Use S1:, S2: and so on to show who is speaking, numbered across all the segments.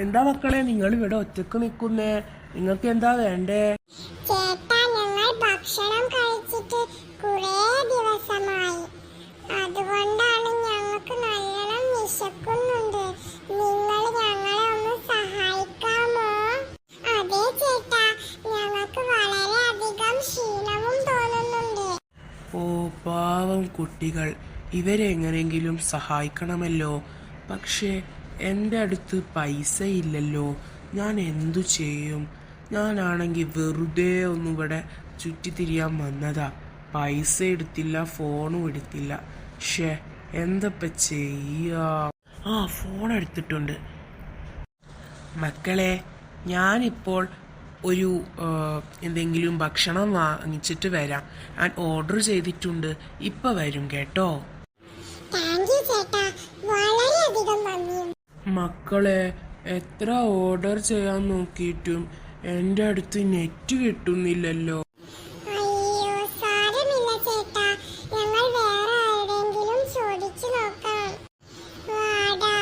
S1: എന്താ മക്കളെ നിങ്ങൾ ഇവിടെ ഒറ്റക്ക് നിൽക്കുന്നേ? നിങ്ങൾക്ക് എന്താ വേണ്ടേ?
S2: ചേട്ടാ, ഞങ്ങൾ ഭക്ഷണം കഴിച്ചിട്ട് കുറേ ദിവസമായി. അതുകൊണ്ടാണ് ഞങ്ങൾക്ക് നല്ലോണം വിശക്കുന്നുണ്ട്. നിങ്ങൾ ഞങ്ങളെ ഒന്ന് സഹായിക്കാമോ? അതെ ചേട്ടാ, ഞങ്ങൾക്ക് വളരെയധികം ക്ഷീണവും തോന്നുന്നുണ്ട്.
S1: ഓ പാവം കുട്ടികൾ, ഇവരെ എങ്ങനെയെങ്കിലും സഹായിക്കണമല്ലോ. പക്ഷേ എൻ്റെ അടുത്ത് പൈസ ഇല്ലല്ലോ. ഞാൻ എന്തു ചെയ്യും? ഞാനാണെങ്കിൽ വെറുതെ ഒന്നും ഇവിടെ ചുറ്റിത്തിരിയാൻ വന്നതാ. പൈസ എടുത്തില്ല, ഫോണും എടുത്തില്ല. ഷേ, എന്തപ്പ ചെയ്യാ? ഫോൺ എടുത്തിട്ടുണ്ട്. മക്കളെ, ഞാനിപ്പോൾ ഒരു എന്തെങ്കിലും ഭക്ഷണം വാങ്ങിച്ചിട്ട് വരാം. ഞാൻ ഓർഡർ ചെയ്തിട്ടുണ്ട്. ഇപ്പം വരും കേട്ടോ.
S2: താങ്ക് യു ചേട്ടാ, വളരെയധികം നന്ദി.
S1: മക്കളെ, എത്ര ഓർഡർ ചെയ്യാൻ നോക്കിയിട്ടും എൻ്റെ അടുത്ത് നെറ്റ് കിട്ടുന്നില്ലല്ലോ.
S2: അയ്യോ, സാരമില്ല ചേട്ടാ, ഞങ്ങൾ വേറെ ആരുടെയെങ്കിലും ചോദിച്ചു നോക്കാം. വാടാ,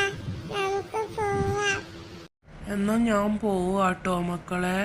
S2: നമുക്ക് പോവാം.
S1: എന്നാ ഞാൻ പോവാട്ടോ മക്കളെ.